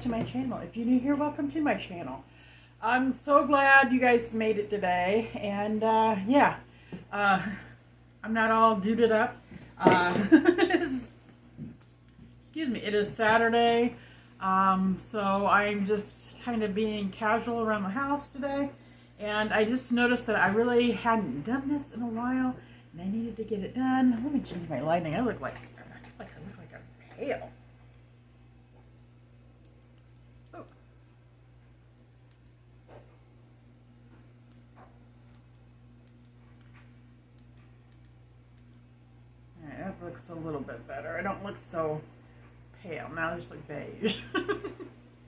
back to my channel. If you're new here, welcome to my channel. I'm so glad you guys made it today, and yeah, I'm not all duded up. Excuse me, it is Saturday, so I'm just kind of being casual around the house today, and I just noticed that I really hadn't done this in a while, and I needed to get it done. Let me change my lighting. I look like a pail. Oh. Alright, that looks a little bit better. I don't look so pale. Now I just look beige.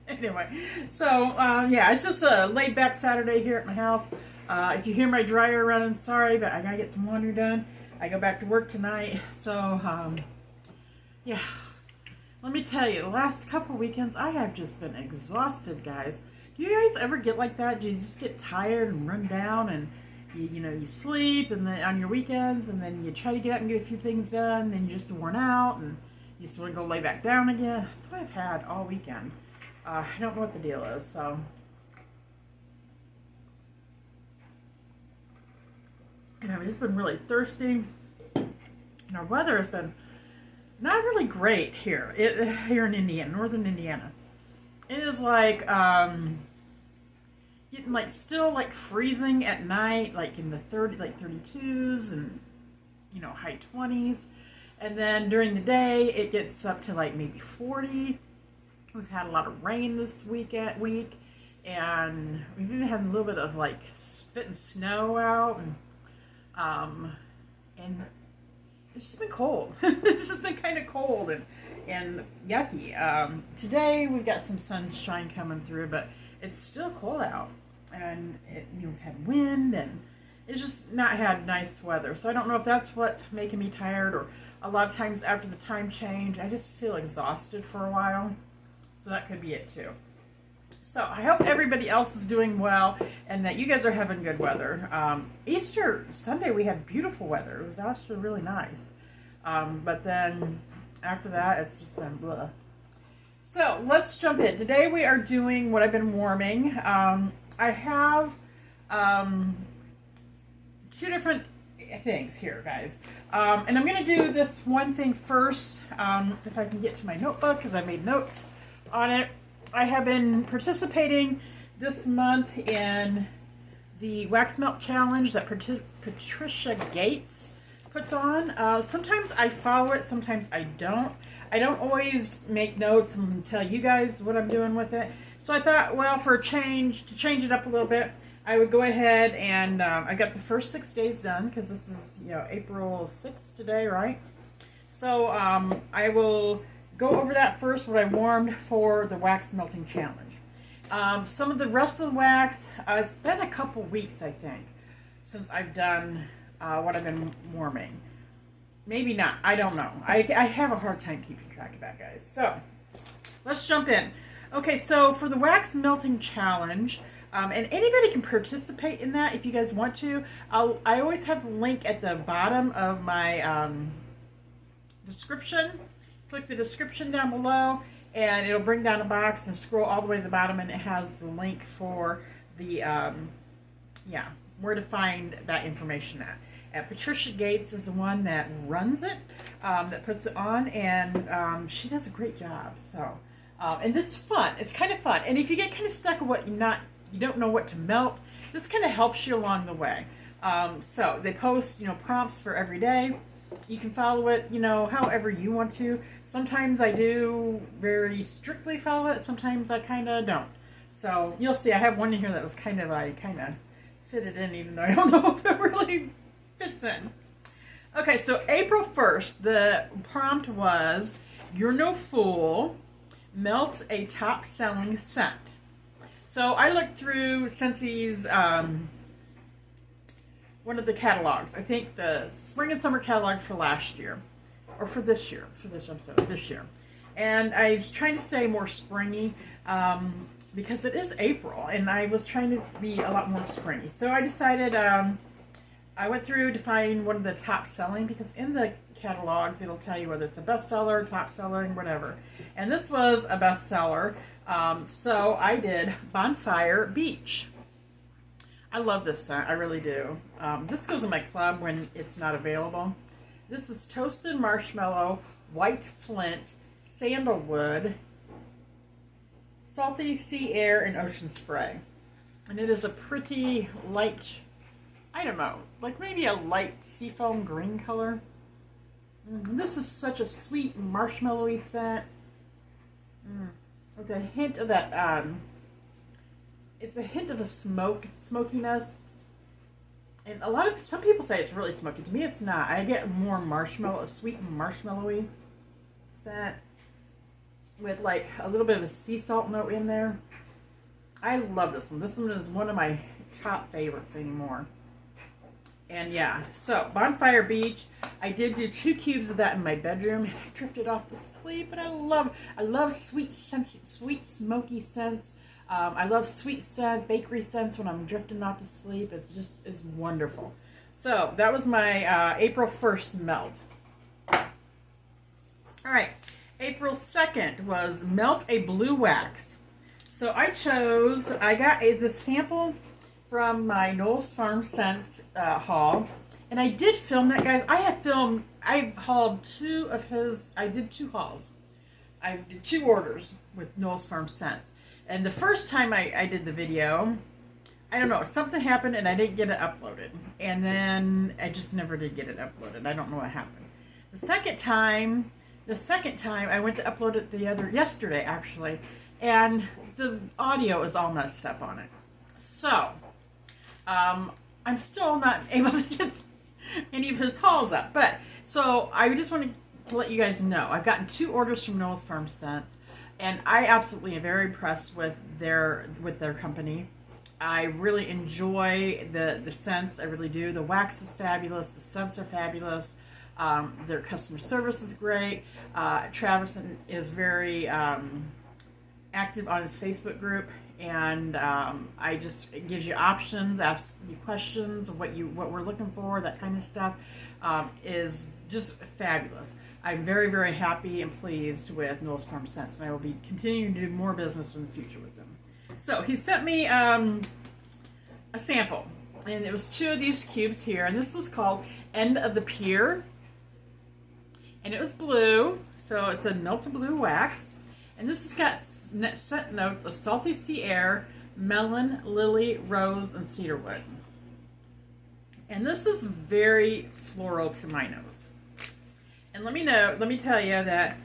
Anyway, so yeah, it's just a laid back Saturday here at my house. If you hear my dryer running, sorry, but I gotta get some laundry done. I go back to work tonight, so yeah. Let me tell you, the last couple weekends I have just been exhausted, guys. Do you guys ever get like that? Do you just get tired and run down, and you sleep, and then on your weekends, and then you try to get out and get a few things done, and you're just worn out, and you just want to go lay back down again? That's what I've had all weekend. I don't know what the deal is, so. And I've just been really thirsty, and our weather has been not really great here. Here in Indiana, northern Indiana. It is like getting still freezing at night, like in the 32s and high 20s, and then during the day it gets up to maybe 40. We've had a lot of rain this week, and we've even had a little bit of spit and snow out, and it's just been cold. It's just been kind of cold and yucky. Today we've got some sunshine coming through, but it's still cold out, and we've had wind, and it's just not had nice weather. So I don't know if that's what's making me tired, or a lot of times after the time change, I just feel exhausted for a while. So that could be it too. So I hope everybody else is doing well, and that you guys are having good weather. Easter Sunday we had beautiful weather. It was actually really nice. But then after that it's just been blah. So let's jump in. Today we are doing what I've been warming. I have two different things here, guys. And I'm going to do this one thing first, if I can get to my notebook, because I made notes on it. I have been participating this month in the Wax Melt Challenge that Patricia Gaetz puts on. Sometimes I follow it, sometimes I don't. I don't always make notes and tell you guys what I'm doing with it. So I thought, well, to change it up a little bit, I would go ahead and I got the first 6 days done, because this is April 6th today, right? So I will go over that first, what I warmed for the wax melting challenge. Some of the rest of the wax, it's been a couple weeks, I think, since I've done what I've been warming. Maybe not, I don't know. I have a hard time keeping track of that, guys. So let's jump in. Okay, so for the wax melting challenge, and anybody can participate in that if you guys want to. I always have the link at the bottom of my description. Click the description down below, and it'll bring down a box, and scroll all the way to the bottom, and it has the link for the where to find that information at. Patricia Gaetz is the one that runs it, that puts it on, and she does a great job. So and it's fun. It's kind of fun, and if you get kind of stuck with what you don't know what to melt, this kind of helps you along the way. So they post prompts for every day. You can follow it, however you want to. Sometimes I do very strictly follow it. Sometimes I kind of don't. So you'll see. I have one in here that was I kind of fitted in, even though I don't know if it really fits in. Okay, so April 1st, the prompt was, "You're no fool. Melt a top-selling scent." So I looked through Scentsy's one of the catalogs. I think the spring and summer catalog for last year, or for this year, this year. And I was trying to stay more springy, because it is April, and I was trying to be a lot more springy. So I decided, I went through to find one of the top selling, because in the catalogs. It'll tell you whether it's a bestseller, top selling, whatever. And this was a bestseller. So I did Bonfire Beach. I love this scent. I really do. This goes in my club when it's not available. This is toasted marshmallow, white flint, sandalwood, salty sea air, and ocean spray. And it is a pretty light, I don't know, like maybe a light seafoam green color. This is such a sweet marshmallowy scent. With a hint of that, it's a hint of a smokiness. And some people say it's really smoky. To me, it's not. I get more marshmallow, a sweet marshmallowy scent with like a little bit of a sea salt note in there. I love this one. This one is one of my top favorites anymore. And yeah, so Bonfire Beach. I did do 2 cubes of that in my bedroom. I drifted off to sleep, but I love sweet scents, sweet smoky scents. I love sweet scents, bakery scents when I'm drifting off to sleep. It's wonderful. So that was my April 1st melt. All right, April 2nd was Melt a Blue Wax. So I got the sample from my Knowles Farm Scents haul. And I did film that, guys. I hauled 2 of his, I did 2 hauls. I did 2 orders with Knowles Farm Scents. And the first time I did the video, I don't know, something happened and I didn't get it uploaded. And then I just never did get it uploaded. I don't know what happened. The second time I went to upload it yesterday actually, and the audio is all messed up on it. So, I'm still not able to get any of his hauls up. But, so I just wanted to let you guys know, I've gotten 2 orders from Knowles Farm Scents. And I absolutely am very impressed with their company. I really enjoy the scents. I really do. The wax is fabulous. The scents are fabulous. Their customer service is great. Travis is very active on his Facebook group, and it gives you options, asks you questions, what we're looking for, that kind of stuff. Is just fabulous. I'm very, very happy and pleased with Knowles Farm Scents, and I will be continuing to do more business in the future with them. So he sent me a sample, and it was 2 of these cubes here, and this was called End of the Pier, and it was blue, so it said Melt a Blue Wax, and this has got scent notes of salty sea air, melon, lily, rose, and cedarwood. And this is very floral to my nose. And let me tell you that,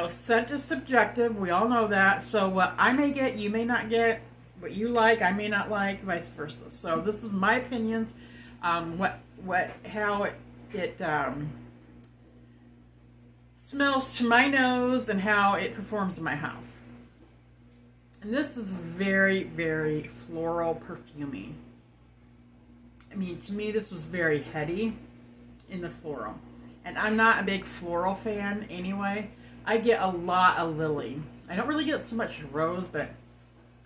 scent is subjective. We all know that. So what I may get, you may not get. What you like, I may not like, vice versa. So this is my opinions, how it smells to my nose and how it performs in my house. And this is very, very floral, perfumey. I mean, to me, this was very heady in the floral. And I'm not a big floral fan anyway. I get a lot of lily. I don't really get so much rose, but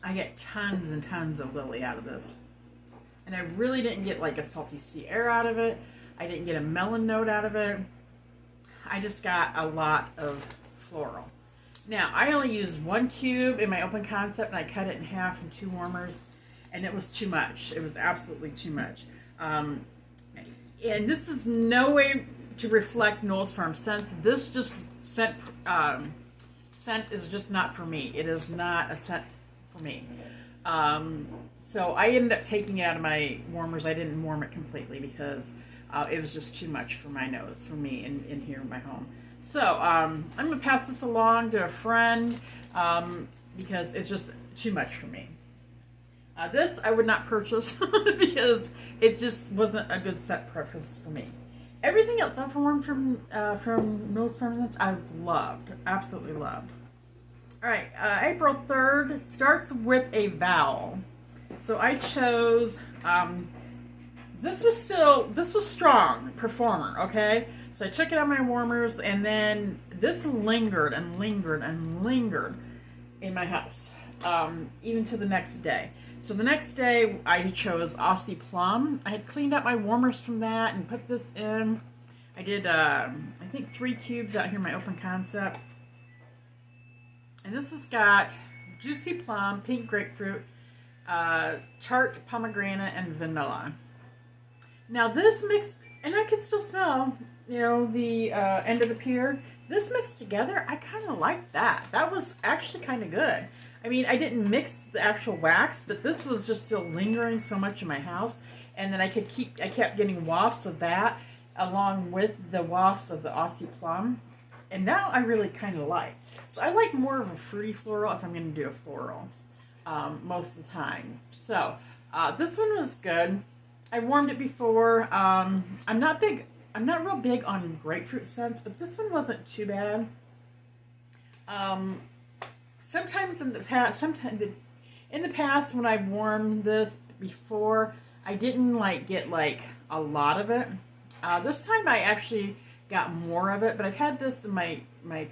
I get tons and tons of lily out of this. And I really didn't get like a salty sea air out of it. I didn't get a melon note out of it. I just got a lot of floral. Now, I only used 1 cube in my open concept, and I cut it in half in 2 warmers, and it was too much. It was absolutely too much. And this is no way to reflect Knowles Farm Scents. This just scent is just not for me. It is not a scent for me. So I ended up taking it out of my warmers. I didn't warm it completely because it was just too much for my nose, for me in here in my home. So I'm going to pass this along to a friend because it's just too much for me. This I would not purchase because it just wasn't a good set preference for me. Everything else I've worn from Knowles Farm Scents I've loved, absolutely loved. All right, April 3rd starts with a vowel. So I chose, this was strong, Performer, okay? So I took it out of my warmers, and then this lingered and lingered and lingered in my house, even to the next day. So the next day I chose Aussie Plum. I had cleaned up my warmers from that and put this in. I did, I think 3 cubes out here in my open concept. And this has got juicy plum, pink grapefruit, tart pomegranate, and vanilla. Now this mixed, and I can still smell, you know, the end of the pear. This mixed together, I kind of like that. That was actually kind of good. I mean, I didn't mix the actual wax, but this was just still lingering so much in my house. And then I kept getting wafts of that along with the wafts of the Aussie plum. And now I really kind of like. So I like more of a fruity floral if I'm going to do a floral most of the time. So this one was good. I warmed it before. I'm not real big on grapefruit scents, but this one wasn't too bad. Sometimes in the past when I've warmed this before, I didn't get a lot of it. This time I actually got more of it, but I've had this in my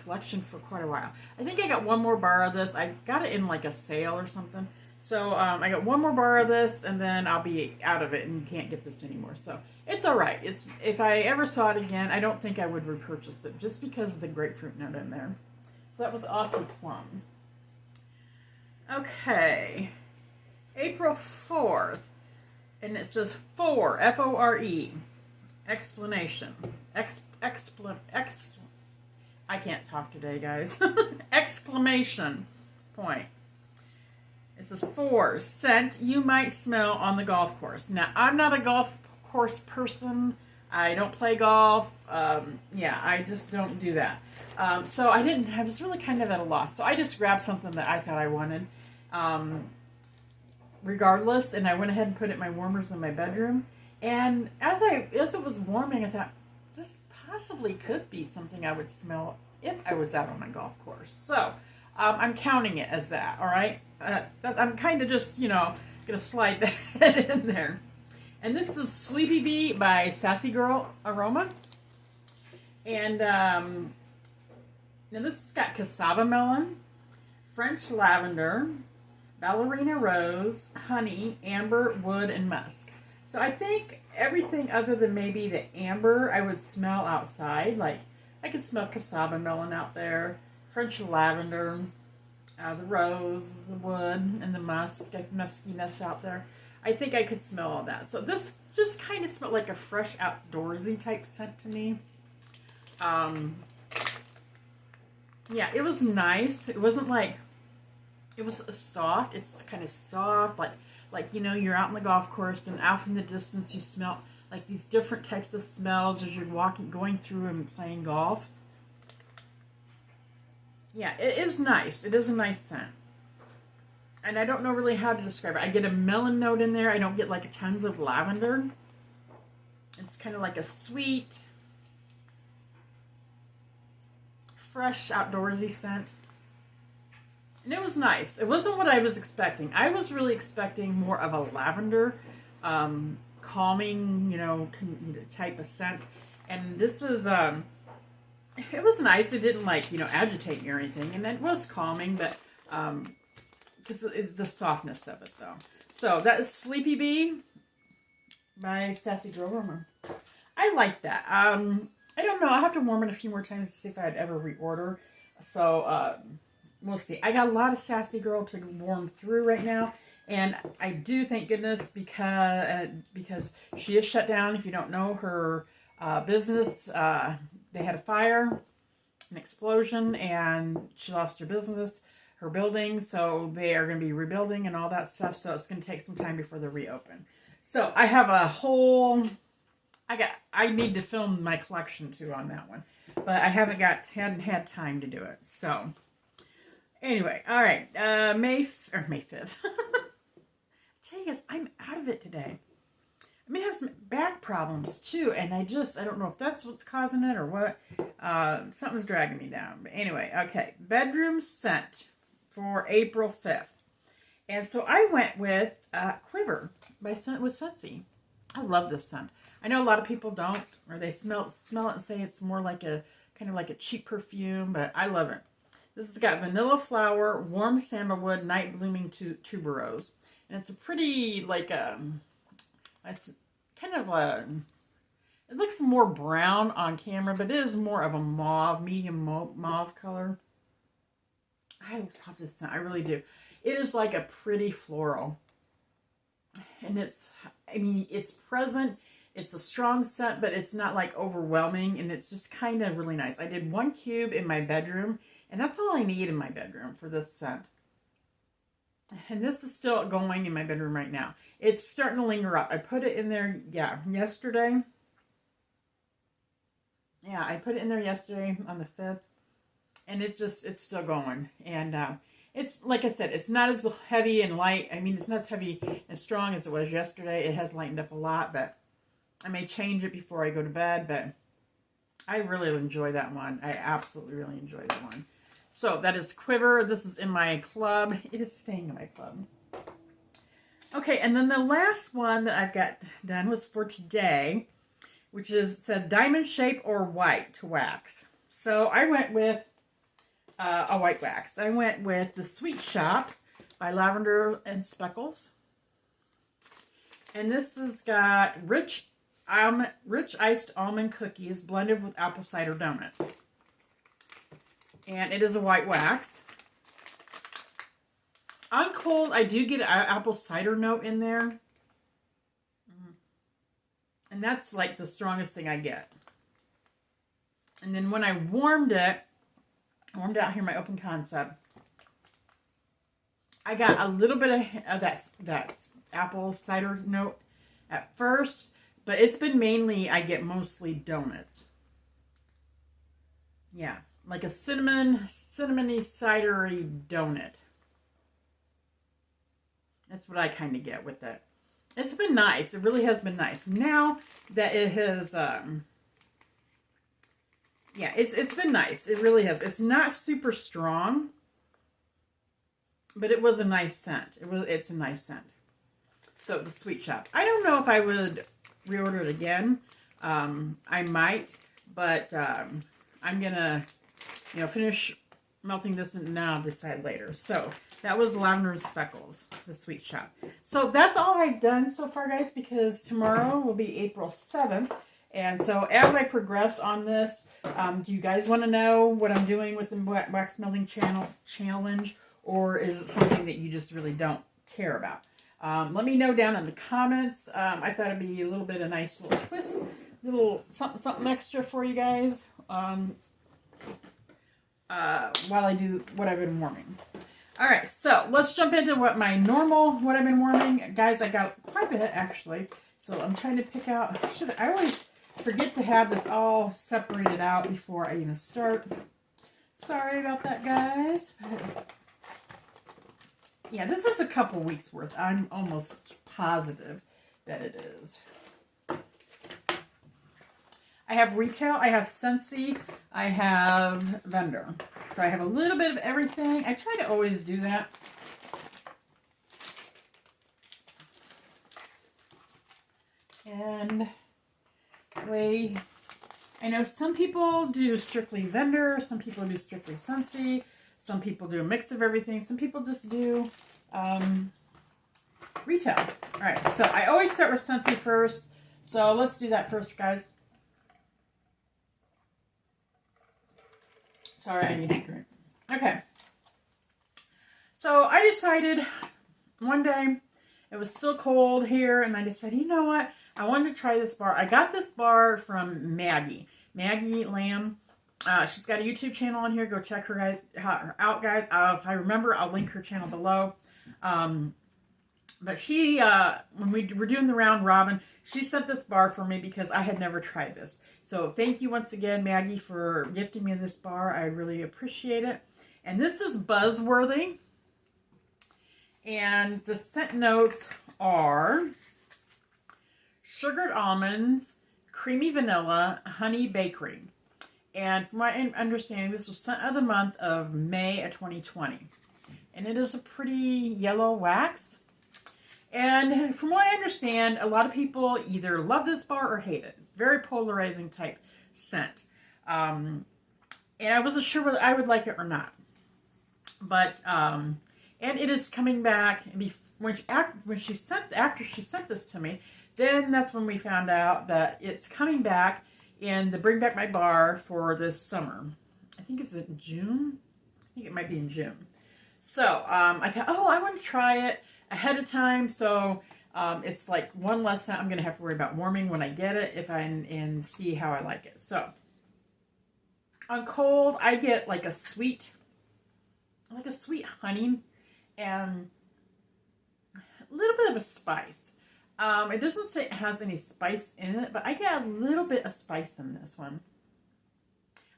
collection for quite a while. I think I got one more bar of this. I got it in a sale or something. So I got one more bar of this, and then I'll be out of it and can't get this anymore. So it's all right. If I ever saw it again, I don't think I would repurchase it just because of the grapefruit note in there. So that was Aussie plum. Okay, April 4th, and it says FORE, F-O-R-E, explanation, I can't talk today, guys, exclamation point. It says FORE, scent you might smell on the golf course. Now, I'm not a golf course person. I don't play golf. Yeah, I just don't do that. So I was really kind of at a loss. So I just grabbed something that I thought I wanted. Regardless, and I went ahead and put it in my warmers in my bedroom. And as it was warming, I thought, this possibly could be something I would smell if I was out on a golf course. So, I'm counting it as that, all right? I'm kind of just, going to slide that in there. And this is Sleepy Bee by Sassy Girl Aroma. And now this has got cassava melon, French lavender, ballerina rose, honey, amber, wood, and musk. So I think everything other than maybe the amber I would smell outside. I could smell cassava melon out there, French lavender, the rose, the wood, and the musk, muskiness out there. I think I could smell all that. So this just kind of smelled like a fresh outdoorsy type scent to me. Yeah, it was nice. It wasn't it was soft. It's kind of soft, you're out in the golf course and out in the distance you smell these different types of smells as you're going through and playing golf. Yeah, it is nice. It is a nice scent. And I don't know really how to describe it. I get a melon note in there. I don't get tons of lavender. It's kind of like a sweet, fresh, outdoorsy scent. And it was nice. It wasn't what I was expecting. I was really expecting more of a lavender, calming, type of scent. And this is, it was nice. It didn't agitate me or anything. And it was calming, but, this is the softness of it though. So that is Sleepy Bee by Sassy Girl Aroma. I like that. I don't know. I'll have to warm it a few more times to see if I'd ever reorder. So, we'll see. I got a lot of Sassy Girl to warm through right now. And I do, thank goodness, because she is shut down. If you don't know, her business, they had a fire, an explosion, and she lost her business, her building. So they are going to be rebuilding and all that stuff. So it's going to take some time before they reopen. So I have a whole... I need to film my collection too on that one. But I hadn't had time to do it. So... Anyway, all right, May 5th. Tell you guys, I'm out of it today. I'm going to have some back problems, too, and I don't know if that's what's causing it or what. Something's dragging me down. But anyway, okay, bedroom scent for April 5th. And so I went with Quiver with Scentsy. I love this scent. I know a lot of people don't, or they smell it and say it's more like a kind of like a cheap perfume, but I love it. This has got vanilla flower, warm sandalwood, night blooming tuberose. And it's a pretty, it's kind of a It looks more brown on camera, but it is more of a mauve, medium mauve color. I love this scent. I really do. It is like a pretty floral. And it's, I mean, it's present. It's a strong scent, but it's not like overwhelming. And it's just kind of really nice. I did 1 cube in my bedroom. And that's all I need in my bedroom for this scent. And this is still going in my bedroom right now. It's starting to linger up. I put it in there, yesterday. Yeah, I put it in there yesterday on the 5th. And it's still going. And it's, like I said, it's not as heavy and light. I mean, it's not as heavy and strong as it was yesterday. It has lightened up a lot, but I may change it before I go to bed. But I really enjoy that one. I absolutely really enjoy that one. So that is Quiver. This is in my club. It is staying in my club. Okay, and then the last one that I've got done was for today, which is said diamond shape or white wax. So I went with a white wax. I went with the Sweet Shop by Lavender and Speckles. And this has got rich iced almond cookies blended with apple cider donuts. And it is a white wax. On cold, I do get an apple cider note in there. And that's like the strongest thing I get. And then when I warmed it out here in my open concept, I got a little bit of that apple cider note at first, but it's been mainly, I get mostly donuts. Yeah, like a cinnamony cidery donut. That's what I kind of get with it. It's been nice. It really has been nice. Now that it has, yeah, it's been nice. It really has. It's not super strong, but it was a nice scent. It's a nice scent. So the Sweet Shop. I don't know if I would reorder it again. I might, but I'm gonna, finish melting this and now I'll decide later. So that was Lavender and Speckles, the Sweet Shop. So that's all I've done so far, guys, because tomorrow will be April 7th. And so as I progress on this, do you guys want to know what I'm doing with the wax melting challenge? Or is it something that you just really don't care about? Let me know down in the comments. I thought it'd be a little bit of a nice little twist, little something extra for you guys while I do what I've been warming. All right, so let's jump into what I've been warming. Guys, I got quite a bit actually. So I'm trying to pick out, I always forget to have this all separated out before I even start. Sorry about that, guys. Yeah, this is a couple weeks worth. I'm almost positive that it is. I have retail, I have Scentsy, I have vendor. So I have a little bit of everything. I try to always do that. And I know some people do strictly vendor, some people do strictly Scentsy, some people do a mix of everything, some people just do retail. All right, so I always start with Scentsy first. So let's do that first, guys. Sorry, I need a drink. Okay. So I decided one day, it was still cold here, and I decided, you know what? I wanted to try this bar. I got this bar from Maggie Lamb. She's got a YouTube channel on here. Go check her out, guys. If I remember, I'll link her channel below. But she, when we were doing the round robin, she sent this bar for me because I had never tried this. So thank you once again, Maggie, for gifting me this bar. I really appreciate it. And this is Buzzworthy. And the scent notes are sugared almonds, creamy vanilla, honey bakery. And from my understanding, this was scent of the month of May of 2020. And it is a pretty yellow wax. And from what I understand, a lot of people either love this bar or hate it. It's a very polarizing type scent. And I wasn't sure whether I would like it or not. But, and it is coming back. After she sent this to me, then that's when we found out that it's coming back in the Bring Back My Bar for this summer. I think it's in June. I think it might be in June. So I thought, oh, I want to try it ahead of time. So it's like one less time I'm going to have to worry about warming when I get it and see how I like it. So on cold, I get like a sweet honey and a little bit of a spice. It doesn't say it has any spice in it, but I get a little bit of spice in this one.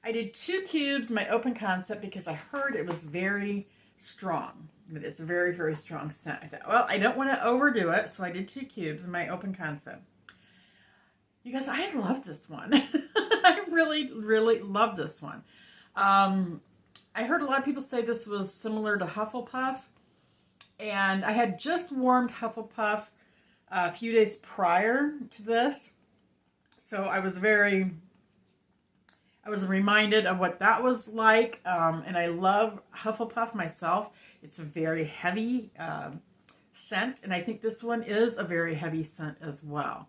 I did 2 cubes, my open concept, because I heard it was very strong. But it's a very, very strong scent. I thought, well, I don't want to overdo it, so I did 2 cubes in my open concept. You guys, I love this one. I really, really love this one. I heard a lot of people say this was similar to Hufflepuff, and I had just warmed Hufflepuff a few days prior to this, so I was reminded of what that was like, and I love Hufflepuff myself. It's a very heavy scent, and I think this one is a very heavy scent as well.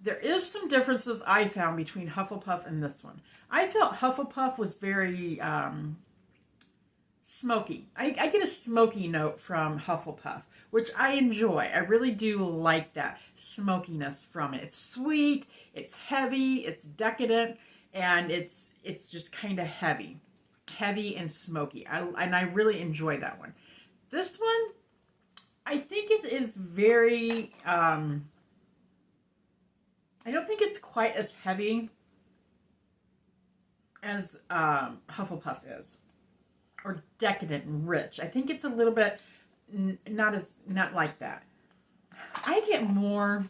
There is some differences I found between Hufflepuff and this one. I felt Hufflepuff was very smoky. I get a smoky note from Hufflepuff, which I enjoy. I really do like that smokiness from it. It's sweet, it's heavy, it's decadent, and it's just kind of heavy and smoky. And I really enjoy that one. This one, I think it is very, I don't think it's quite as heavy as Hufflepuff is, or decadent and rich. I think it's a little bit not like that. I get more.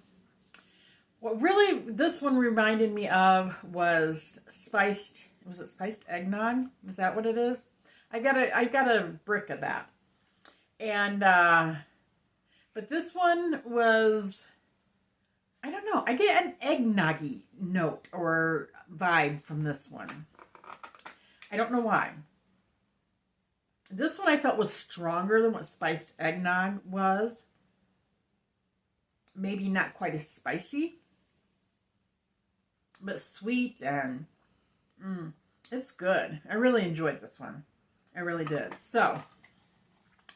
What really this one reminded me of was spiced. Was it spiced eggnog? Is that what it is? I got a brick of that, and but this one was, I don't know. I get an eggnoggy note or vibe from this one. I don't know why. This one I felt was stronger than what spiced eggnog was. Maybe not quite as spicy, but sweet, and it's good. I really enjoyed this one. I really did. So,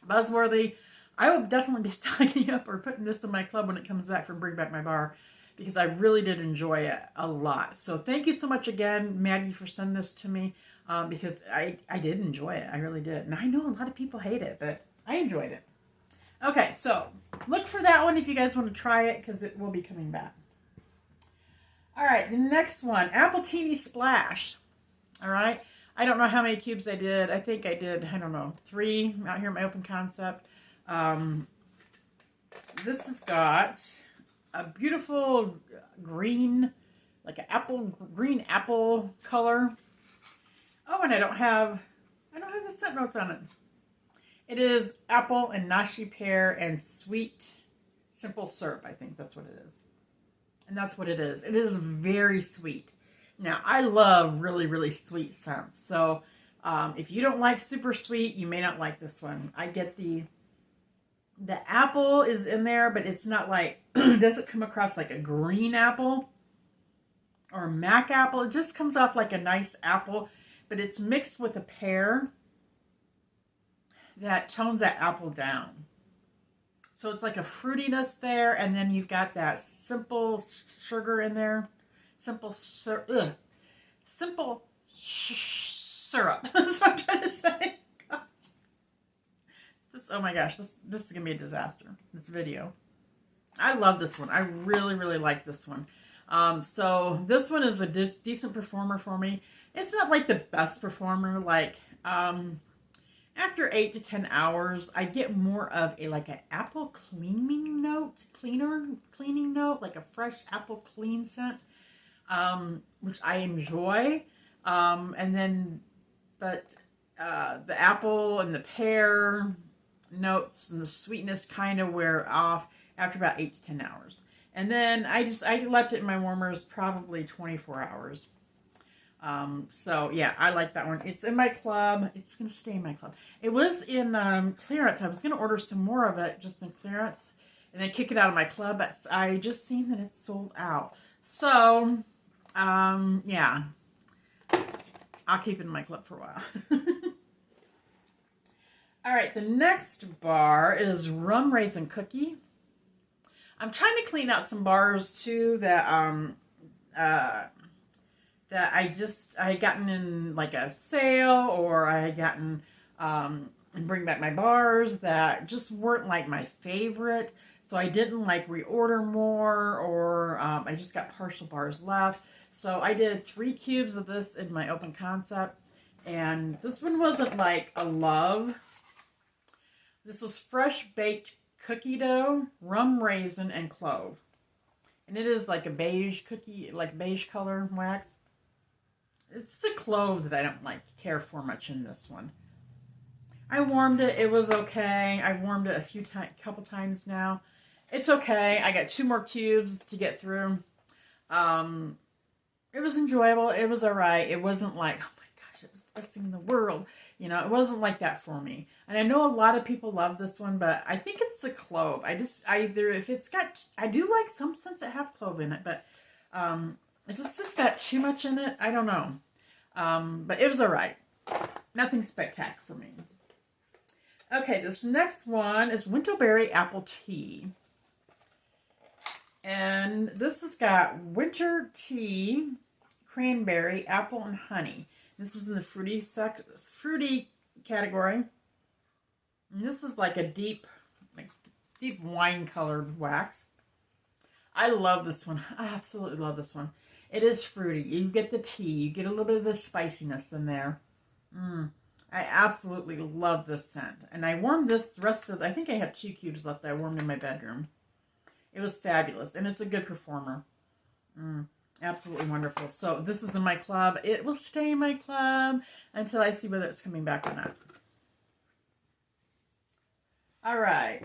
Buzzworthy. I will definitely be stocking up or putting this in my club when it comes back from Bring Back My Bar, because I really did enjoy it a lot. So thank you so much again, Maggie, for sending this to me, because I did enjoy it. I really did. And I know a lot of people hate it, but I enjoyed it. Okay, so look for that one if you guys want to try it, because it will be coming back. All right, the next one, Apple Teeny Splash. All right, I don't know how many cubes I did. I think I did, I don't know, 3 out here in my open concept. This has got a beautiful green, like an green apple color. Oh, and I don't have the scent notes on it. It is apple and nashi pear and sweet simple syrup. I think that's what it is. And that's what it is. It is very sweet. Now, I love really, really sweet scents. So, if you don't like super sweet, you may not like this one. I get the apple is in there, but it's not like, it doesn't come across like a green apple or a Mac apple. It just comes off like a nice apple, but it's mixed with a pear that tones that apple down. So it's like a fruitiness there, and then you've got that simple sugar in there. Simple syrup. That's what I'm trying to say. Gosh. Oh my gosh, this is going to be a disaster, this video. I love this one. I really, really like this one. So this one is a decent performer for me. It's not like the best performer. Like, after 8 to 10 hours, I get more of an apple cleaning note, like a fresh apple clean scent, which I enjoy. The apple and the pear notes and the sweetness kind of wear off after about 8 to 10 hours. And then I left it in my warmers probably 24 hours. So yeah, I like that one. It's in my club. It's going to stay in my club. It was in clearance. I was going to order some more of it just in clearance. and then kick it out of my club. But I just seen that it's sold out. So, yeah, I'll keep it in my club for a while. All right, the next bar is Rum Raisin Cookie. I'm trying to clean out some bars too that that I had gotten in like a sale, or I had gotten and bring back my bars that just weren't like my favorite. So I didn't like reorder more, or I just got partial bars left. So I did 3 cubes of this in my open concept, and this one wasn't like a love. This was fresh baked cookie dough, rum raisin, and clove. And it is like a beige cookie, like beige color wax. It's the clove that I don't care for much in this one. I warmed it. It was okay. I've warmed it a couple times now. It's okay. I got 2 more cubes to get through. It was enjoyable. It was all right. It wasn't like, oh my gosh, it was the best thing in the world. You know, it wasn't like that for me. And I know a lot of people love this one, but I think it's the clove. I do like some scents that have clove in it, but if it's just got too much in it, I don't know. But it was all right. Nothing spectacular for me. Okay, this next one is Winterberry Apple Tea. And this has got winter tea, cranberry, apple, and honey. This is in the fruity category. And this is like a deep wine-colored wax. I love this one. I absolutely love this one. It is fruity. You get the tea. You get a little bit of the spiciness in there. I absolutely love this scent. And I warmed this I think I had 2 cubes left that I warmed in my bedroom. It was fabulous. And it's a good performer. Absolutely wonderful. So this is in my club. It will stay in my club until I see whether it's coming back or not. All right.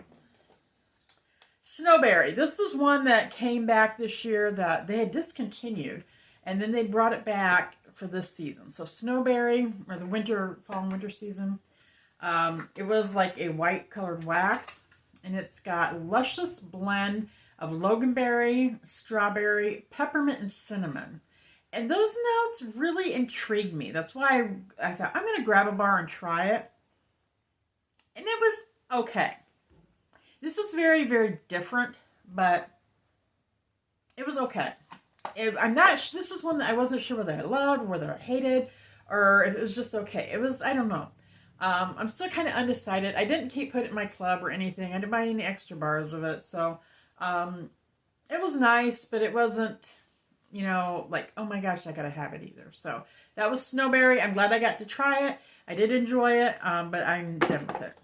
Snowberry. This is one that came back this year that they had discontinued, and then they brought it back for this season. So Snowberry, or the fall and winter season, it was like a white colored wax, and it's got luscious blend of loganberry, strawberry, peppermint, and cinnamon. And those notes really intrigued me. That's why I thought, I'm going to grab a bar and try it. And it was okay. This is very, very different, but it was okay. This is one that I wasn't sure whether I loved, whether I hated, or if it was just okay. It was, I don't know. I'm still kind of undecided. I didn't keep put it in my club or anything. I didn't buy any extra bars of it. So, it was nice, but it wasn't, like, oh my gosh, I gotta have it either. So that was Snowberry. I'm glad I got to try it. I did enjoy it, but I'm done with it.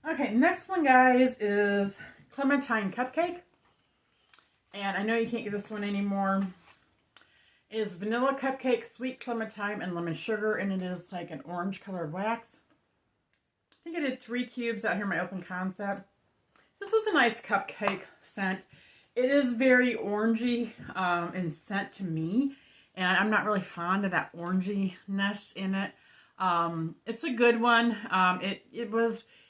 Okay, next one, guys, is Clementine Cupcake. And I know you can't get this one anymore. It is vanilla cupcake, sweet clementine, and lemon sugar, and it is like an orange colored wax. I think I did 3 cubes out here in my open concept. This was a nice cupcake scent. It is very orangey in scent to me, and I'm not really fond of that oranginess in it. It's a good one.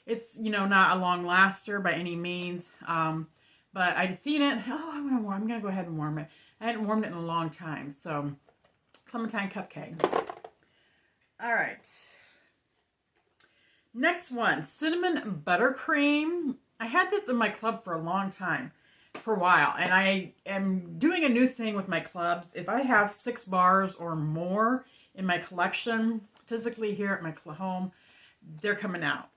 It's not a long laster by any means. But I'd seen it. Oh, I'm gonna go ahead and warm it. I hadn't warmed it in a long time. So, Clementine Cupcake. All right. Next one, Cinnamon Buttercream. I had this in my club for a long time, for a while. And I am doing a new thing with my clubs. If I have 6 bars or more in my collection, physically here at my home, they're coming out.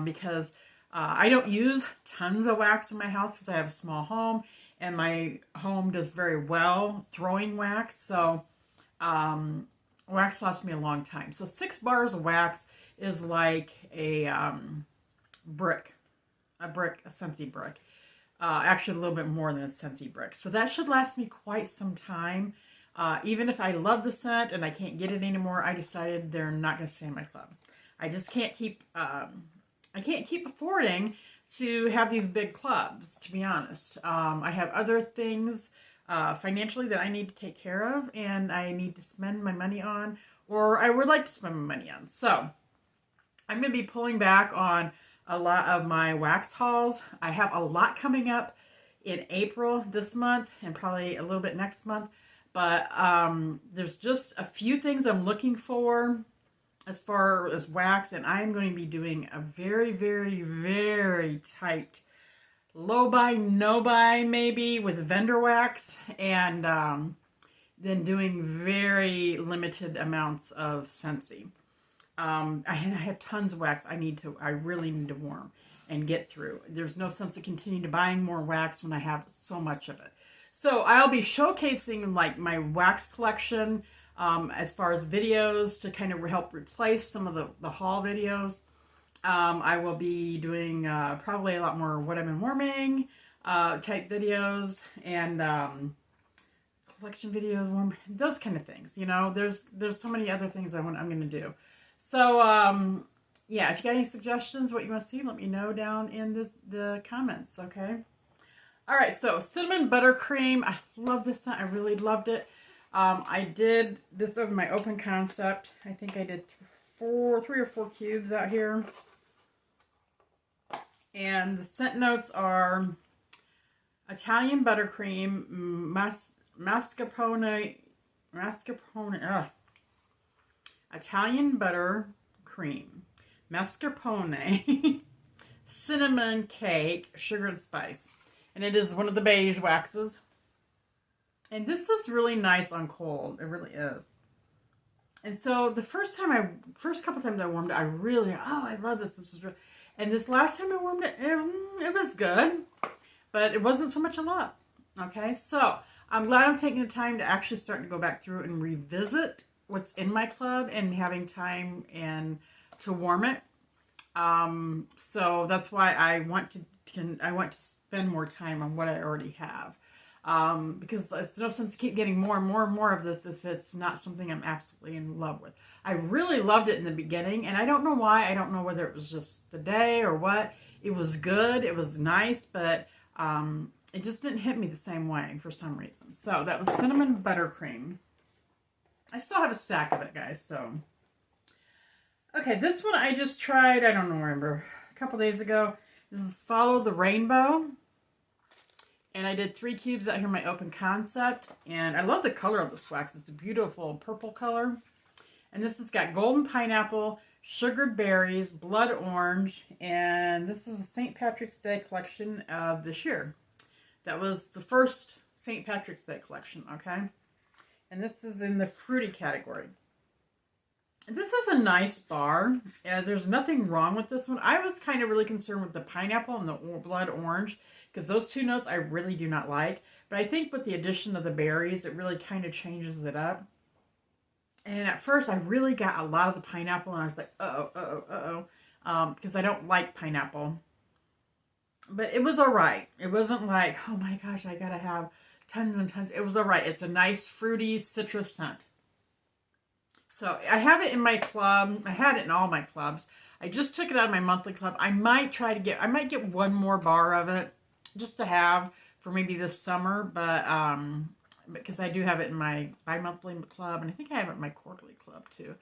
Because I don't use tons of wax in my house because I have a small home, and my home does very well throwing wax. So wax lasts me a long time. So 6 bars of wax is like a Scentsy brick. Actually, a little bit more than a Scentsy brick. So that should last me quite some time. Even if I love the scent and I can't get it anymore, I decided they're not going to stay in my club. I just can't keep. I can't keep affording to have these big clubs, to be honest. I have other things financially that I need to take care of, and I need to spend my money on, or I would like to spend my money on. So I'm going to be pulling back on a lot of my wax hauls. I have a lot coming up in April this month and probably a little bit next month. But there's just a few things I'm looking for as far as wax, and I'm going to be doing a very, very, very tight low buy, no buy maybe with vendor wax, and then doing very limited amounts of Scentsy. I have tons of wax I really need to warm and get through. There's no sense of continuing to buying more wax when I have so much of it. So I'll be showcasing like my wax collection as far as videos to kind of help replace some of the haul videos. I will be doing probably a lot more what I've been warming type videos and collection videos, those kind of things. You know, there's so many other things I'm going to do. So yeah, if you got any suggestions, what you want to see, let me know down in the comments. Okay. All right. So cinnamon buttercream. I love this scent. I really loved it. I did this over my open concept. I think I did 3 or 4 cubes out here. And the scent notes are Italian buttercream, mascarpone, Italian butter cream, mascarpone, cinnamon cake, sugar and spice. And it is one of the beige waxes. And this is really nice on cold. It really is. And so the first couple times I warmed it, I really, I love this. This is really, and this last time I warmed it, it was good, but it wasn't so much a lot. Okay, so I'm glad I'm taking the time to actually start to go back through and revisit what's in my club and having time and to warm it. So that's why I want to spend more time on what I already have. Because it's no sense to keep getting more and more and more of this if it's not something I'm absolutely in love with. I really loved it in the beginning, and I don't know why. I don't know whether it was just the day or what. It was good. It was nice, but it just didn't hit me the same way for some reason. So that was cinnamon buttercream. I still have a stack of it, guys. So, okay, this one I just tried, I don't remember, a couple days ago. This is Follow the Rainbow. And I did 3 cubes out here in my open concept. And I love the color of this wax. It's a beautiful purple color. And this has got golden pineapple, sugared berries, blood orange. And this is a St. Patrick's Day collection of this year. That was the first St. Patrick's Day collection, okay? And this is in the fruity category. And this is a nice bar. There's nothing wrong with this one. I was kind of really concerned with the pineapple and the blood orange, because those 2 notes I really do not like. But I think with the addition of the berries, it really kind of changes it up. And at first, I really got a lot of the pineapple, and I was like, because I don't like pineapple. But it was all right. It wasn't like, oh my gosh, I gotta have tons and tons. It was all right. It's a nice fruity citrus scent. So I have it in my club. I had it in all my clubs. I just took it out of my monthly club. I might get 1 more bar of it just to have for maybe this summer, but because I do have it in my bi-monthly club, and I think I have it in my quarterly club too.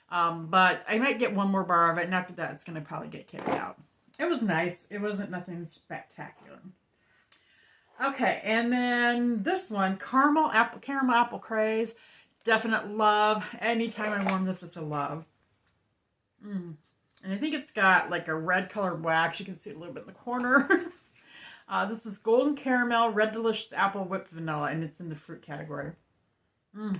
But I might get 1 more bar of it, and after that, it's going to probably get kicked out. It was nice. It wasn't nothing spectacular. Okay, and then this one, caramel apple craze. Definite love. Anytime I warm this, it's a love. And I think it's got like a red colored wax. You can see it a little bit in the corner. This is golden caramel, red delicious apple, whipped vanilla, and it's in the fruit category.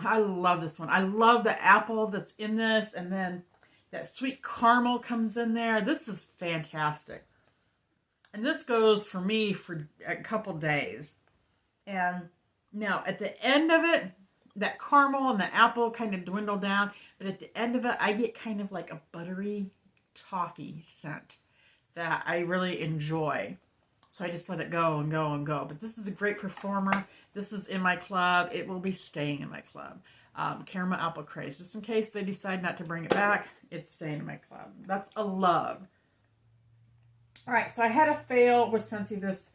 I love this one. I love the apple that's in this, and then that sweet caramel comes in there. This is fantastic. And this goes for me for a couple days. And now at the end of it, that caramel and the apple kind of dwindle down. But at the end of it, I get kind of like a buttery toffee scent that I really enjoy. So I just let it go and go and go. But this is a great performer. This is in my club. It will be staying in my club. Caramel apple craze. Just in case they decide not to bring it back, it's staying in my club. That's a love. All right, so I had a fail with Scentsy this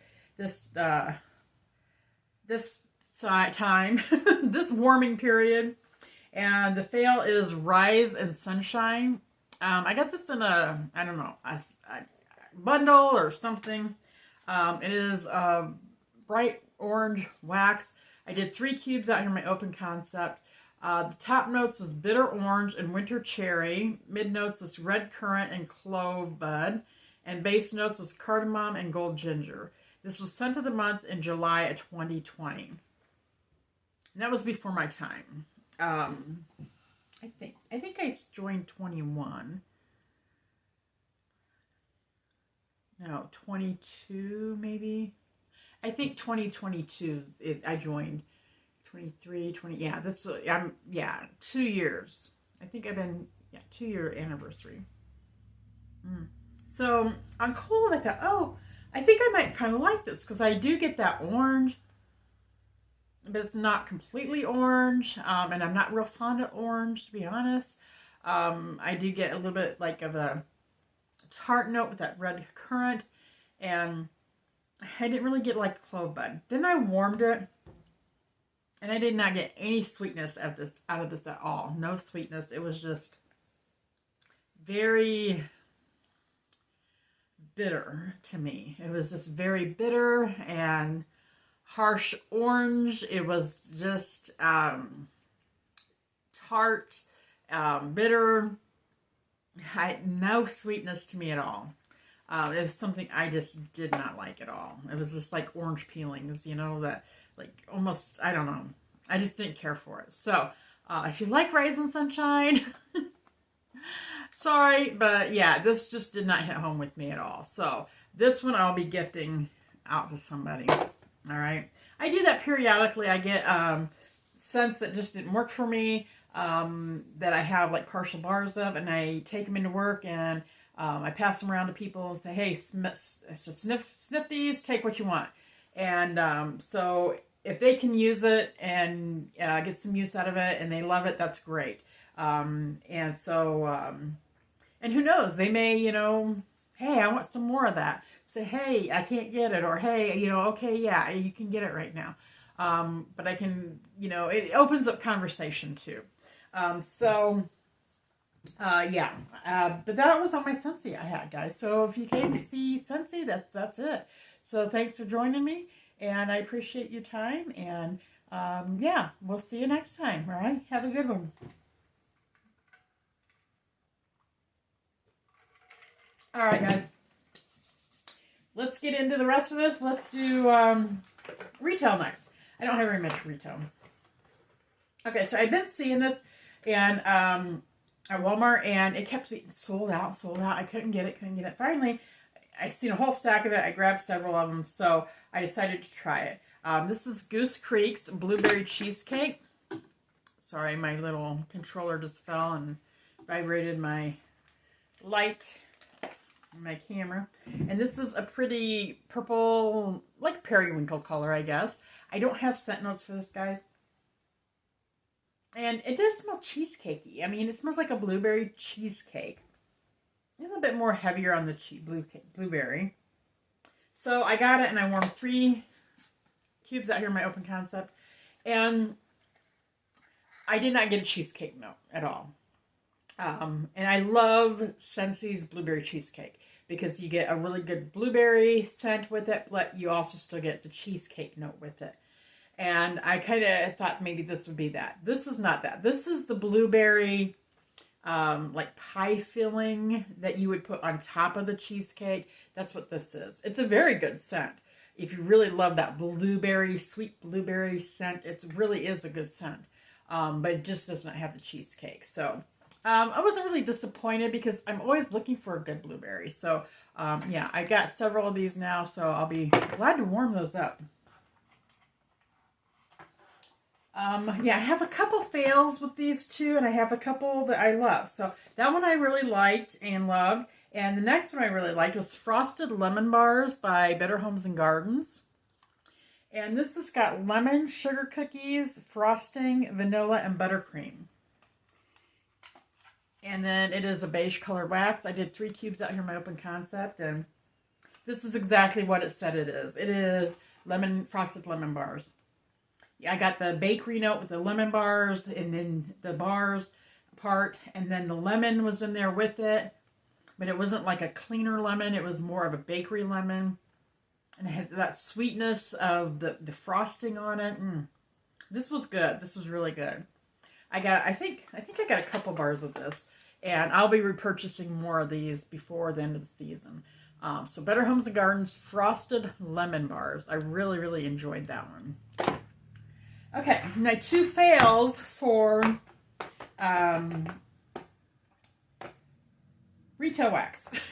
time, this warming period, and the fail is Rise and Sunshine. I got this in a, I don't know, bundle or something. It is a bright orange wax. I did 3 cubes out here in my open concept. The top notes was bitter orange and winter cherry. Mid notes was red currant and clove bud. And base notes was cardamom and gold ginger. This was scent of the month in July of 2020. And that was before my time. I think I joined 21. No, 22 maybe. I think 2022 is I joined. 23, 20. Yeah, this 2 years. I think I've been 2-year anniversary. So on cold, I thought, oh, I think I might kind of like this because I do get that orange, but it's not completely orange, and I'm not real fond of orange, to be honest. I do get a little bit like of a tart note with that red currant, and I didn't really get like clove bud. Then I warmed it, and I did not get any sweetness out of this at all. No sweetness. It was just very bitter to me. It was just very bitter and harsh orange. It was just tart, bitter. No sweetness to me at all. It was something I just did not like at all. It was just like orange peelings, you know, that like almost, I don't know. I just didn't care for it. So if you like Raisin Sunshine, sorry, but yeah, this just did not hit home with me at all. So this one I'll be gifting out to somebody. All right. I do that periodically. I get scents that just didn't work for me, that I have like partial bars of, and I take them into work and I pass them around to people and say, hey, sniff these, take what you want. And so if they can use it and get some use out of it and they love it, that's great. And so, and who knows, they may, you know, hey, I want some more of that. Say, hey, I can't get it. Or, hey, you know, okay, yeah, you can get it right now. But I can, you know, it opens up conversation too. Yeah. But that was all my Scentsy I had, guys. So if you came to see Scentsy, that's it. So thanks for joining me, and I appreciate your time. And yeah, we'll see you next time. All right, have a good one. All right, guys. Let's get into the rest of this. Let's do retail next. I don't have very much retail. Okay, so I've been seeing this and at Walmart, and it kept being sold out. I couldn't get it. Finally, I seen a whole stack of it. I grabbed several of them, so I decided to try it. This is Goose Creek's Blueberry Cheesecake. Sorry, my little controller just fell and vibrated my light on my camera. And this is a pretty purple, like periwinkle color, I guess. I don't have scent notes for this, guys. And it does smell cheesecakey. I mean, it smells like a blueberry cheesecake. A little bit more heavier on the blueberry. So I got it, and I warmed 3 cubes out here in my open concept. And I did not get a cheesecake note at all. And I love Scentsy's blueberry cheesecake because you get a really good blueberry scent with it, but you also still get the cheesecake note with it. And I kind of thought maybe this would be that. This is not that. This is the blueberry, like pie filling that you would put on top of the cheesecake. That's what this is. It's a very good scent. If you really love that blueberry, sweet blueberry scent, it really is a good scent. But it just does not have the cheesecake. So I wasn't really disappointed because I'm always looking for a good blueberry. So yeah, I got several of these now, so I'll be glad to warm those up. Yeah, I have a couple fails with these two, and I have a couple that I love. So that one I really liked and loved. And the next one I really liked was Frosted Lemon Bars by Better Homes and Gardens. And this has got lemon, sugar cookies, frosting, vanilla, and buttercream. And then it is a beige colored wax. I did 3 cubes out here in my open concept, and this is exactly what it said it is. It is frosted lemon bars. I got the bakery note with the lemon bars, and then the bars part, and then the lemon was in there with it. but it wasn't like a cleaner lemon. It was more of a bakery lemon. And it had that sweetness of the frosting on it. This was good. This was really good. I think I got a couple bars of this, and I'll be repurchasing more of these before the end of the season. So Better Homes and Gardens Frosted Lemon Bars. I really, really enjoyed that one. Okay, my 2 fails for retail wax.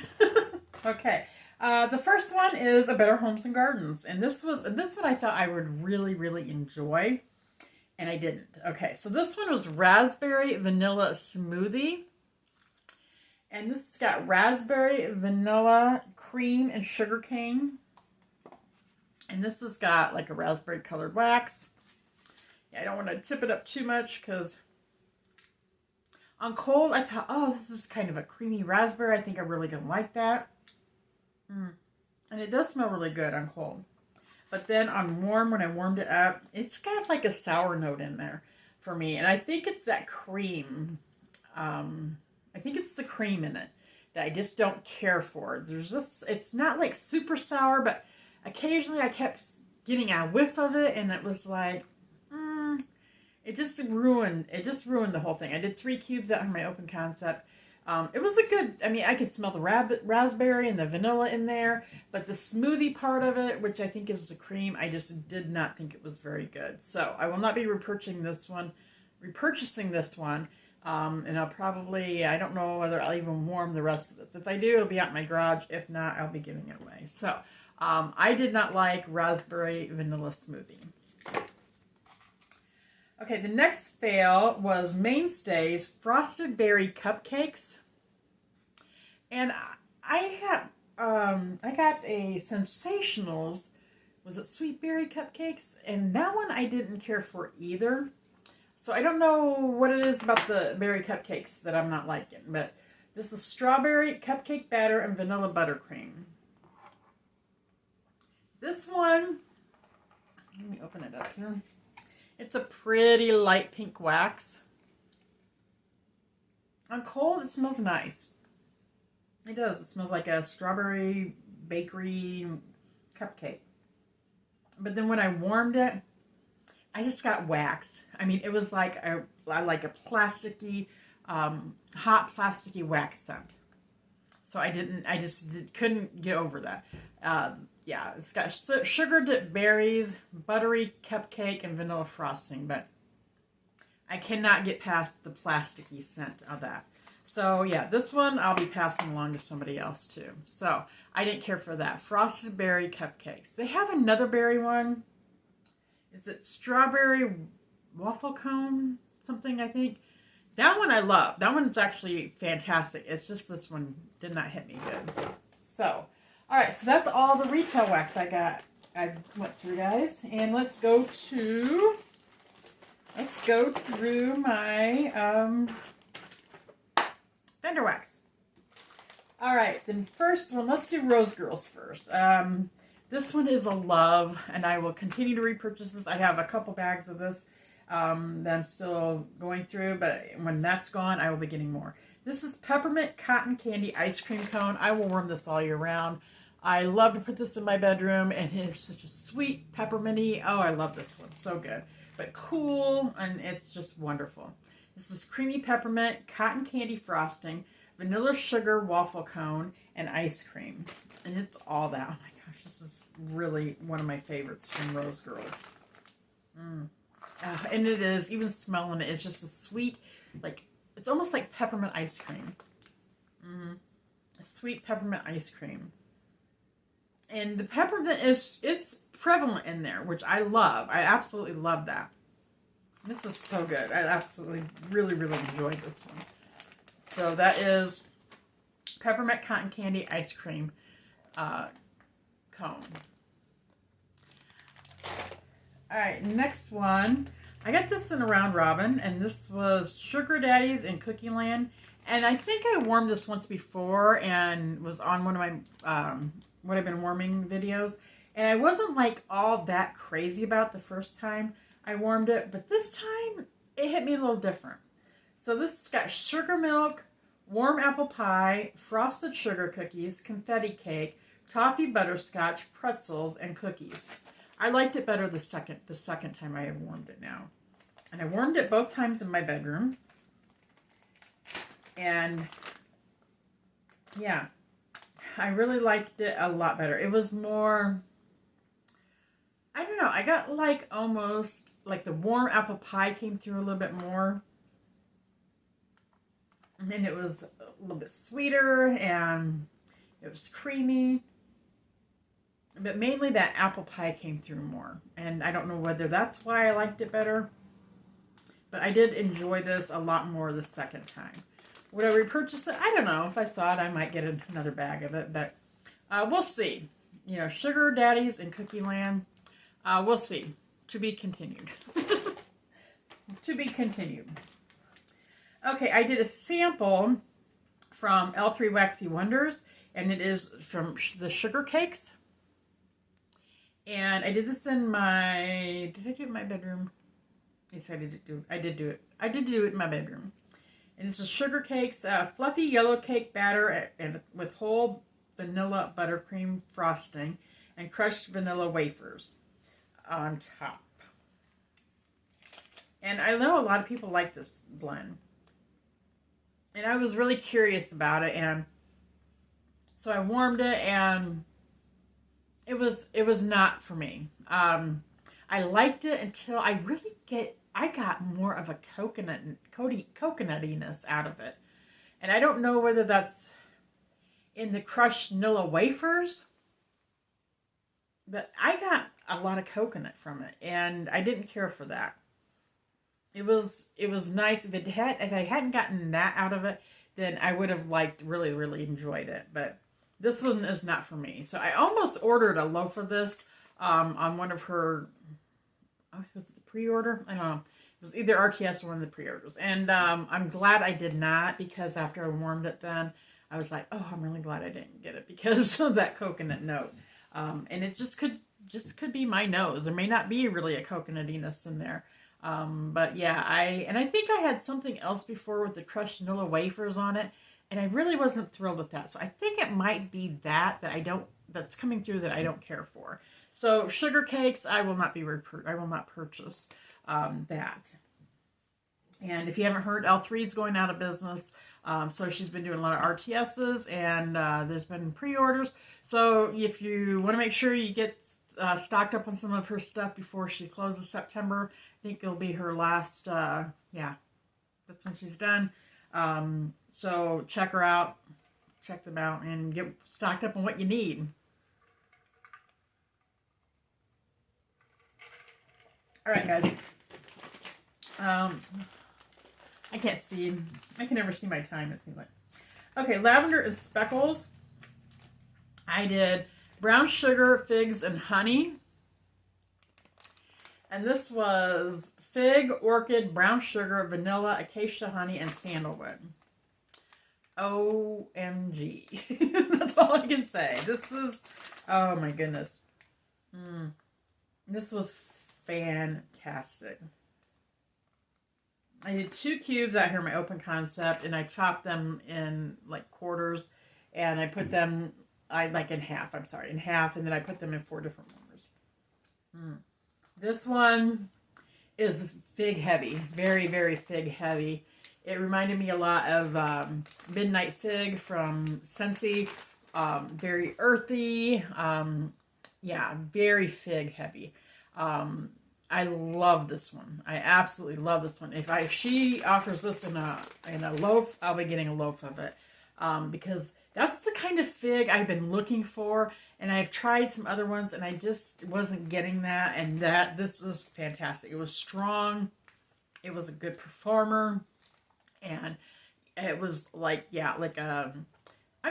Okay. The first one is a Better Homes and Gardens, and this one I thought I would really, really enjoy, and I didn't. Okay, so this one was Raspberry Vanilla Smoothie, and this has got raspberry, vanilla, cream, and sugar cane, and this has got like a raspberry colored wax. Yeah, I don't want to tip it up too much because on cold I thought, oh, this is kind of a creamy raspberry. I think I'm really gonna like that. And it does smell really good on cold. But then on warm, when I warmed it up, it's got like a sour note in there for me. And I think it's that cream. I think it's the cream in it that I just don't care for. It's not like super sour, but occasionally I kept getting a whiff of it, and it was like, it just ruined the whole thing. I did 3 cubes out of my open concept. It was a good, I mean, I could smell the raspberry and the vanilla in there, but the smoothie part of it, which I think is the cream, I just did not think it was very good. So I will not be repurchasing this one. And I'll probably, I don't know whether I'll even warm the rest of this. If I do, it'll be out in my garage. If not, I'll be giving it away. So I did not like raspberry vanilla smoothie. Okay, the next fail was Mainstays Frosted Berry Cupcakes. And I got a Sensationals, was it Sweet Berry Cupcakes? And that one I didn't care for either. So I don't know what it is about the berry cupcakes that I'm not liking. But this is strawberry cupcake batter and vanilla buttercream. This one, let me open it up here. It's a pretty light pink wax. On cold, it smells nice. It does. It smells like a strawberry bakery cupcake. But then when I warmed it, I just got wax. I mean, it was like a plasticky, hot plasticky wax scent. So I just couldn't get over that. Yeah, it's got sugar dipped berries, buttery cupcake, and vanilla frosting, but I cannot get past the plasticky scent of that. So yeah, this one I'll be passing along to somebody else too. So I didn't care for that. Frosted berry cupcakes. They have another berry one. Is it strawberry waffle cone? Something, I think. That one I love. That one's actually fantastic. It's just this one did not hit me good. So, all right. So that's all the retail wax I went through, guys. And let's go through my vendor wax. All right. Then first one, let's do Rose Girls first. This one is a love, and I will continue to repurchase this. I have a couple bags of this that I'm still going through, but when that's gone, I will be getting more. This is Peppermint Cotton Candy Ice Cream Cone. I will warm this all year round. I love to put this in my bedroom, and it's such a sweet pepperminty. Oh, I love this one. So good. But cool, and it's just wonderful. This is Creamy Peppermint Cotton Candy Frosting, Vanilla Sugar Waffle Cone, and Ice Cream. And it's all that. Oh my gosh, this is really one of my favorites from Rose Girls. And it is, even smelling it, it's just a sweet, like, it's almost like peppermint ice cream. A sweet peppermint ice cream. And the peppermint it's prevalent in there, which I love. I absolutely love that. This is so good. I absolutely, really, really enjoyed this one. So that is Peppermint Cotton Candy Ice Cream cone. Alright, next one. I got this in a round robin, and this was Sugar Daddies in Cookie Land. And I think I warmed this once before and was on one of my what I've been warming videos. And I wasn't like all that crazy about the first time I warmed it, but this time it hit me a little different. So this has got sugar milk, warm apple pie, frosted sugar cookies, confetti cake, toffee butterscotch, pretzels, and cookies. I liked it better the second time I warmed it now. And I warmed it both times in my bedroom. And yeah, I really liked it a lot better. It was more, I don't know, I got like almost like the warm apple pie came through a little bit more. And it was a little bit sweeter and it was creamy. But mainly that apple pie came through more. And I don't know whether that's why I liked it better. But I did enjoy this a lot more the second time. Would I repurchase it? I don't know. If I saw it, I might get another bag of it. But we'll see. You know, Sugar Daddies and Cookie Land. We'll see. To be continued. To be continued. Okay, I did a sample from L3 Waxy Wonders. And it is from the sugar cakes. And I did this in my... Did I do it in my bedroom? Yes, I did do it. I did do it. I did do it in my bedroom. And this is sugar cakes, fluffy yellow cake batter and with whole vanilla buttercream frosting and crushed vanilla wafers on top. And I know a lot of people like this blend. And I was really curious about it, and so I warmed it, and it was not for me. I liked it until I got more of a coconutiness out of it. And I don't know whether that's in the crushed vanilla wafers, but I got a lot of coconut from it, and I didn't care for that. It was nice. If I hadn't gotten that out of it, then I would have really enjoyed it. But this one is not for me. So I almost ordered a loaf of this on one of her, was it the pre-order? I don't know. It was either RTS or one of the pre-orders. And I'm glad I did not, because after I warmed it then, I was like, oh, I'm really glad I didn't get it because of that coconut note. And it just could be my nose. There may not be really a coconutiness in there. But yeah, I think I had something else before with the crushed vanilla wafers on it, and I really wasn't thrilled with that. So I think it might be that's coming through that I don't care for. So sugar cakes, I will not purchase that. And if you haven't heard, L3 is going out of business. So she's been doing a lot of RTSs, and there's been pre-orders. So if you want to make sure you get stocked up on some of her stuff before she closes September, I think it'll be her last, that's when she's done. So check her out, check them out, and get stocked up on what you need. All right, guys. I can't see. I can never see my time, it seems like. Okay, lavender and speckles. I did brown sugar, figs, and honey. And this was fig, orchid, brown sugar, vanilla, acacia honey, and sandalwood. OMG. That's all I can say. This is, oh my goodness. This was fantastic. I did 2 cubes out here in my open concept, and I chopped them in like quarters, and I put them, in half, and then I put them in 4 different warmers. This one is fig heavy, very, very fig heavy. It reminded me a lot of Midnight Fig from Scentsy, very earthy, yeah, very fig heavy. I love this one. I absolutely love this one. If she offers this in a loaf, I'll be getting a loaf of it. Because that's the kind of fig I've been looking for, and I've tried some other ones, and I just wasn't getting that, and this is fantastic. It was strong, it was a good performer, and it was I'm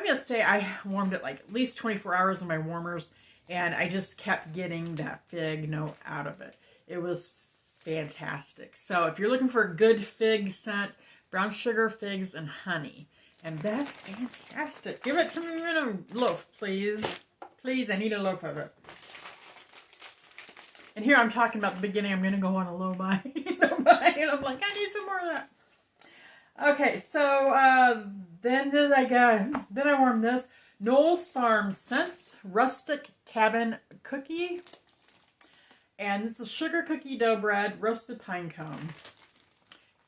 going to say I warmed it like at least 24 hours in my warmers, and I just kept getting that fig note out of it. It was fantastic. So if you're looking for a good fig scent, brown sugar, figs, and honey. And that's fantastic. Give it to me in a loaf, please. Please, I need a loaf of it. And here I'm talking about the beginning. I'm going to go on a low buy. And I'm like, I need some more of Okay, so then I warmed this Knowles Farm Scents Rustic Cabin Cookie. And this is sugar cookie dough bread, roasted pine cone.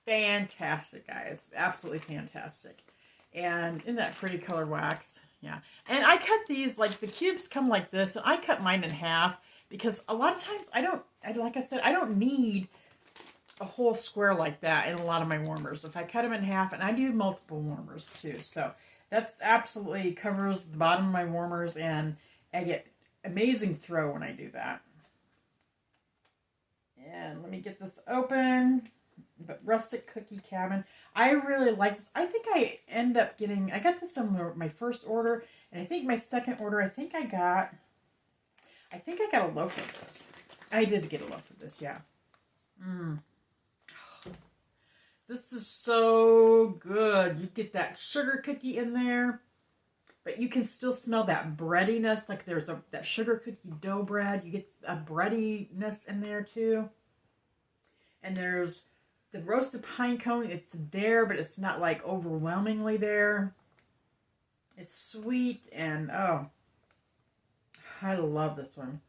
Fantastic, guys. Absolutely fantastic. And isn't that pretty color wax? Yeah. And I cut these, like the cubes come like this, and I cut mine in half because a lot of times like I said, I don't need a whole square like that in a lot of my warmers. If I cut them in half, and I do multiple warmers too. So that's absolutely covers the bottom of my warmers, and I get amazing throw when I do that. And let me get this open. But rustic cookie cabin. I really like this. I think I got this on my first order, and I think my second order, I think I got a loaf of this. I did get a loaf of this, yeah. This is so good. You get that sugar cookie in there, but you can still smell that breadiness. Like there's that sugar cookie dough bread. You get a breadiness in there too. And there's the roasted pine cone. It's there, but it's not like overwhelmingly there. It's sweet, and oh, I love this one.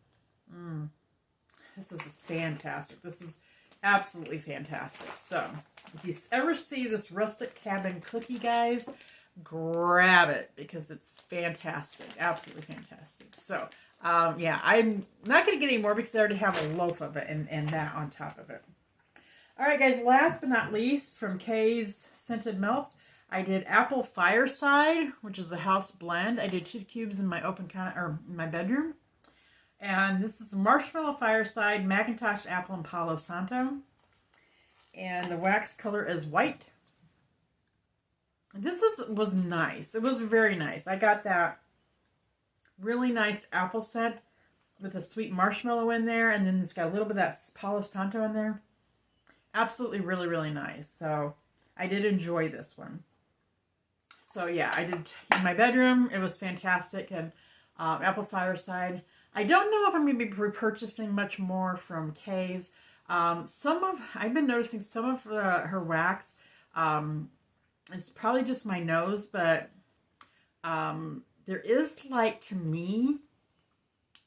This is fantastic. This is absolutely fantastic. So if you ever see this rustic cabin cookie, guys, grab it because it's fantastic. Absolutely fantastic. So yeah, I'm not going to get any more because I already have a loaf of it and that on top of it. All right, guys, last but not least, from Kay's Scented Melts, I did Apple Fireside, which is a house blend. I did 2 cubes in my my bedroom. And this is Marshmallow Fireside, Macintosh Apple, and Palo Santo. And the wax color is white. This was nice. It was very nice. I got that really nice apple scent with a sweet marshmallow in there, and then it's got a little bit of that Palo Santo in there. Absolutely really, really nice. So I did enjoy this one. So yeah, I did in my bedroom. It was fantastic. And Apple Fireside. I don't know if I'm going to be repurchasing much more from Kay's. I've been noticing some of her wax. It's probably just my nose, but there is, like, to me,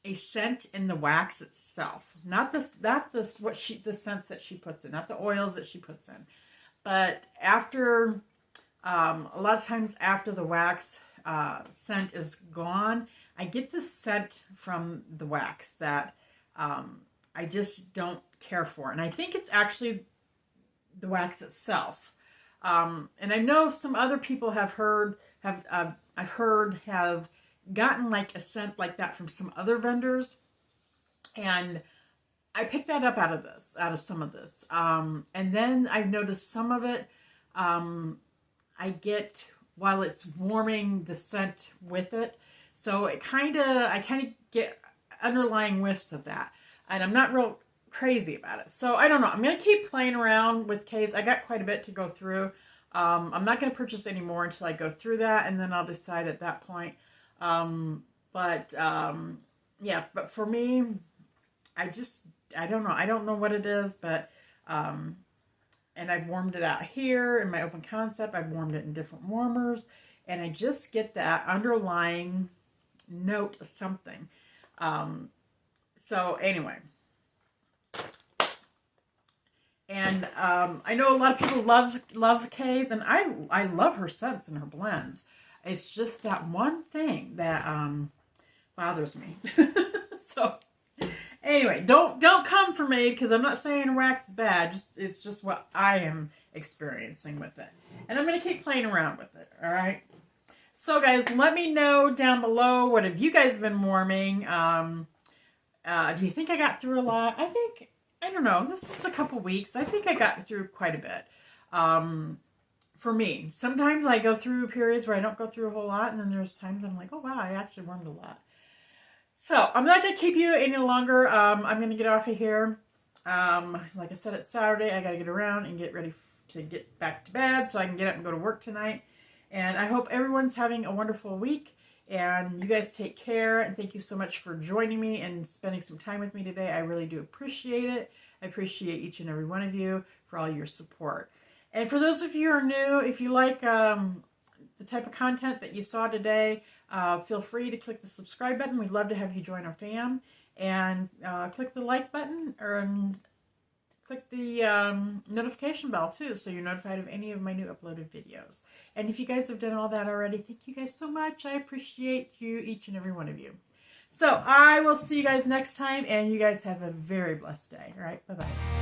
a scent in the wax itself. Not the scents that she puts in, not the oils that she puts in. But after, a lot of times after the wax scent is gone, I get this scent from the wax that I just don't care for. And I think it's actually the wax itself. And I know some other people have gotten like a scent like that from some other vendors, and I picked that up out of some of this. And then I've noticed some of it, I get while it's warming the scent with it. So I kind of get underlying whiffs of that, and I'm not real crazy about it. So I don't know. I'm going to keep playing around with Kay's. I got quite a bit to go through. I'm not going to purchase any more until I go through that, and then I'll decide at that point. Yeah, but for me, I don't know. I don't know what it is, but, and I've warmed it out here in my open concept. I've warmed it in different warmers, and I just get that underlying note of something. So anyway, and, I know a lot of people love Kay's, and I love her scents and her blends. It's just that one thing that bothers me. So anyway, don't come for me, because I'm not saying wax is bad. It's just what I am experiencing with it, and I'm gonna keep playing around with it. All right. So guys, let me know down below, what have you guys been warming? Do you think I got through a lot? I don't know. This is a couple weeks. I think I got through quite a bit. For me, sometimes I go through periods where I don't go through a whole lot, and then there's times I'm like, oh wow, I actually warmed a lot. So I'm not going to keep you any longer. I'm going to get off of here. Like I said, it's Saturday. I got to get around and get ready to get back to bed so I can get up and go to work tonight. And I hope everyone's having a wonderful week. And you guys take care. And thank you so much for joining me and spending some time with me today. I really do appreciate it. I appreciate each and every one of you for all your support. And for those of you who are new, if you like the type of content that you saw today, feel free to click the subscribe button. We'd love to have you join our fam. And click the like button and click the notification bell too, so you're notified of any of my new uploaded videos. And if you guys have done all that already, thank you guys so much. I appreciate you, each and every one of you. So I will see you guys next time, and you guys have a very blessed day. All right, bye-bye.